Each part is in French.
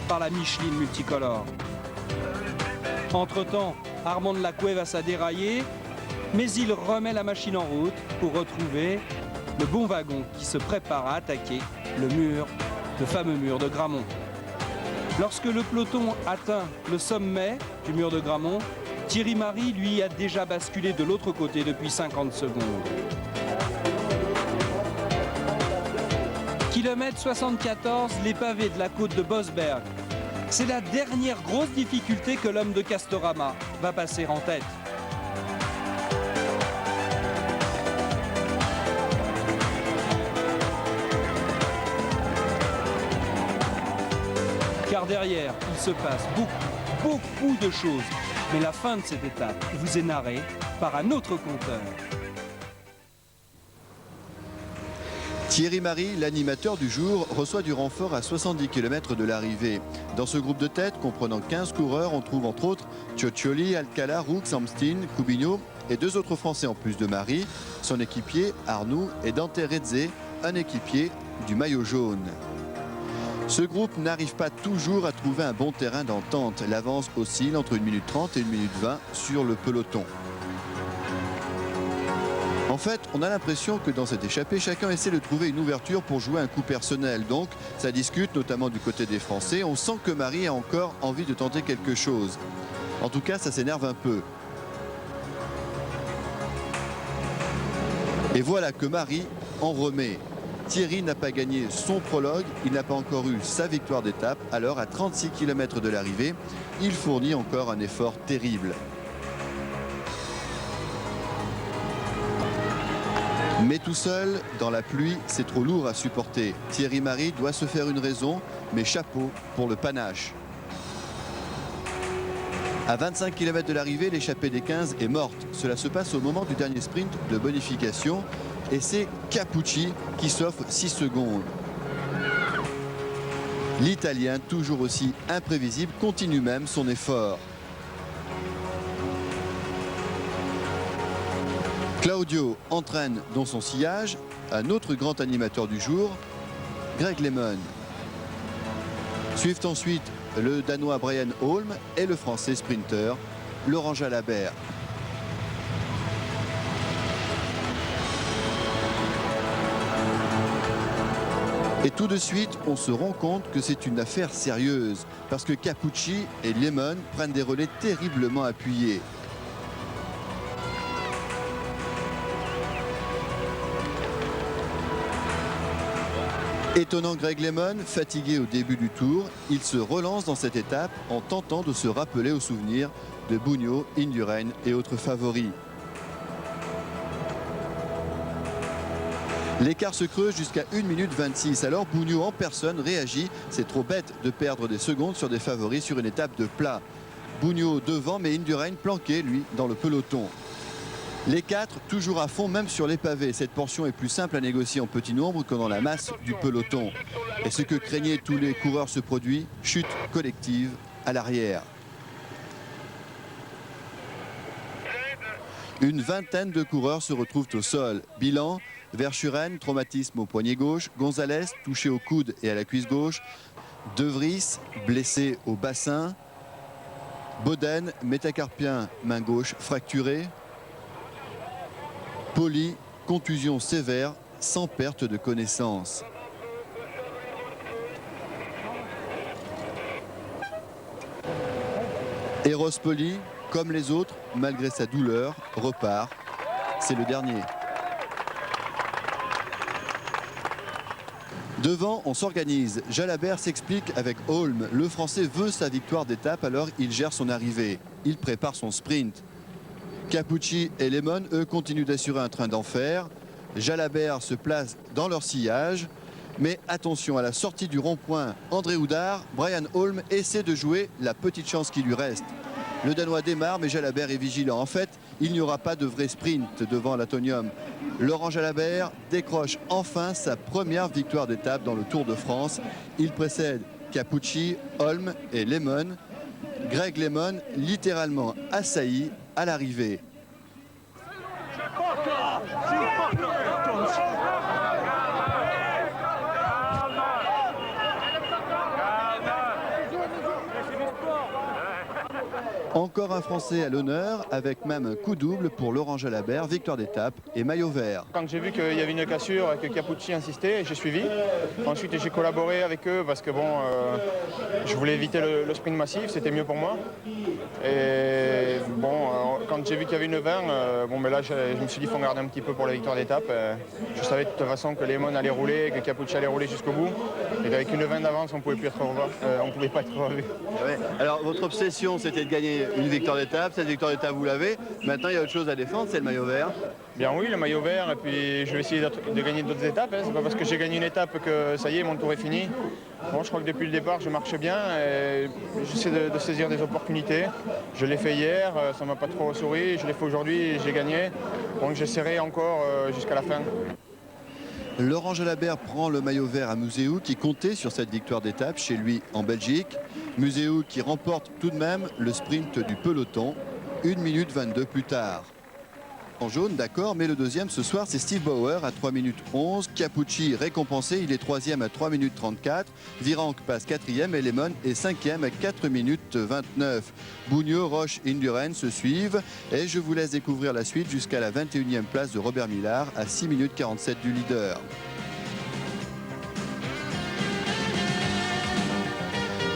par la Micheline multicolore. Entre-temps, Armand de la Cuevas a déraillé, mais il remet la machine en route pour retrouver le bon wagon qui se prépare à attaquer le fameux mur de Grammont. Lorsque le peloton atteint le sommet du mur de Grammont, Thierry Marix, lui, a déjà basculé de l'autre côté depuis 50 secondes. Kilomètre 74, les pavés de la côte de Bosberg. C'est la dernière grosse difficulté que l'homme de Castorama va passer en tête. Car derrière, il se passe beaucoup de choses. Mais la fin de cette étape vous est narrée par un autre conteur. Thierry Marix, l'animateur du jour, reçoit du renfort à 70 km de l'arrivée. Dans ce groupe de tête, comprenant 15 coureurs, on trouve entre autres Cioccioli, Alcala, Roux, Amstin, Cubigno et 2 autres Français en plus de Marix, son équipier Arnoux et Dante Redze, un équipier du maillot jaune. Ce groupe n'arrive pas toujours à trouver un bon terrain d'entente. L'avance oscille entre 1 minute 30 et 1 minute 20 sur le peloton. En fait, on a l'impression que dans cette échappée, chacun essaie de trouver une ouverture pour jouer un coup personnel. Donc, ça discute, notamment du côté des Français. On sent que Marix a encore envie de tenter quelque chose. En tout cas, ça s'énerve un peu. Et voilà que Marix en remet. Thierry n'a pas gagné son prologue, il n'a pas encore eu sa victoire d'étape. Alors, à 36 km de l'arrivée, il fournit encore un effort terrible. Mais tout seul, dans la pluie, c'est trop lourd à supporter. Thierry Marix doit se faire une raison, mais chapeau pour le panache. À 25 km de l'arrivée, l'échappée des 15 est morte. Cela se passe au moment du dernier sprint de bonification. Et c'est Capucci qui s'offre 6 secondes. L'Italien, toujours aussi imprévisible, continue même son effort. Claudio entraîne dans son sillage un autre grand animateur du jour, Greg LeMond. Suivent ensuite le Danois Brian Holm et le Français sprinter Laurent Jalabert. Et tout de suite, on se rend compte que c'est une affaire sérieuse, parce que Capucci et LeMond prennent des relais terriblement appuyés. Étonnant Greg LeMond, fatigué au début du tour, il se relance dans cette étape en tentant de se rappeler aux souvenirs de Bugno, Indurain et autres favoris. L'écart se creuse jusqu'à 1 minute 26. Alors Bugno en personne réagit. C'est trop bête de perdre des secondes sur des favoris sur une étape de plat. Bugno devant, mais Indurain planqué, lui, dans le peloton. Les 4 toujours à fond, même sur les pavés. Cette portion est plus simple à négocier en petit nombre que dans la masse du peloton. Et ce que craignaient tous les coureurs se produit, chute collective à l'arrière. Une vingtaine de coureurs se retrouvent au sol. Bilan, Verschuren, traumatisme au poignet gauche. Gonzalez, touché au coude et à la cuisse gauche. De Vries, blessé au bassin. Boden, métacarpien, main gauche fracturée. Poli, contusion sévère, sans perte de connaissance. Eros Poli, comme les autres, malgré sa douleur, repart. C'est le dernier. Devant, on s'organise. Jalabert s'explique avec Holm. Le Français veut sa victoire d'étape, alors il gère son arrivée. Il prépare son sprint. Capucci et LeMond, eux, continuent d'assurer un train d'enfer. Jalabert se place dans leur sillage. Mais attention, à la sortie du rond-point, André Houdard, Brian Holm essaie de jouer la petite chance qui lui reste. Le Danois démarre, mais Jalabert est vigilant. En fait, il n'y aura pas de vrai sprint devant l'Atonium. Laurent Jalabert décroche enfin sa première victoire d'étape dans le Tour de France. Il précède Capucci, Holm et LeMond. Greg LeMond, littéralement assailli à l'arrivée. Encore un Français à l'honneur, avec même un coup double pour Laurent Jalabert, victoire d'étape et maillot vert. Quand j'ai vu qu'il y avait une cassure et que Capucci insistait, j'ai suivi. Ensuite, j'ai collaboré avec eux parce que bon, je voulais éviter le sprint massif, c'était mieux pour moi. Et bon, quand j'ai vu qu'il y avait une 20, bon, mais là, je me suis dit qu'il faut garder un petit peu pour la victoire d'étape. Je savais de toute façon que Lemon allait rouler, que Capucci allait rouler jusqu'au bout. Et qu'avec une 20 d'avance, on ne pouvait pas être revu. Ouais. Alors, votre obsession, c'était de gagner une victoire d'étape. Cette victoire d'étape, vous l'avez. Maintenant, il y a autre chose à défendre, c'est le maillot vert. Bien oui, le maillot vert, et puis je vais essayer de gagner d'autres étapes. Hein. C'est pas parce que j'ai gagné une étape que ça y est, mon tour est fini. Bon, je crois que depuis le départ, je marche bien et j'essaie de saisir des opportunités. Je l'ai fait hier, ça m'a pas trop souri. Je l'ai fait aujourd'hui et j'ai gagné. Donc j'essaierai encore jusqu'à la fin. Laurent Jalabert prend le maillot vert à Museeuw qui comptait sur cette victoire d'étape chez lui en Belgique. Museeuw qui remporte tout de même le sprint du peloton 1 minute 22 plus tard. En jaune, d'accord, mais le deuxième ce soir, c'est Steve Bauer à 3 minutes 11. Capucci récompensé, il est troisième à 3 minutes 34. Virenque passe quatrième et Lemon est cinquième à 4 minutes 29. Bugno, Roche et Indurain se suivent. Et je vous laisse découvrir la suite jusqu'à la 21e place de Robert Millar à 6 minutes 47 du leader.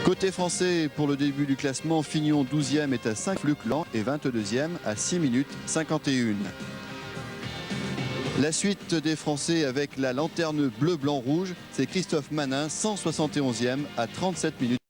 Côté français, pour le début du classement, Fignon 12e est à 5, Luc Lang et 22e à 6 minutes 51. La suite des Français avec la lanterne bleu-blanc-rouge, c'est Christophe Manin, 171e à 37 minutes.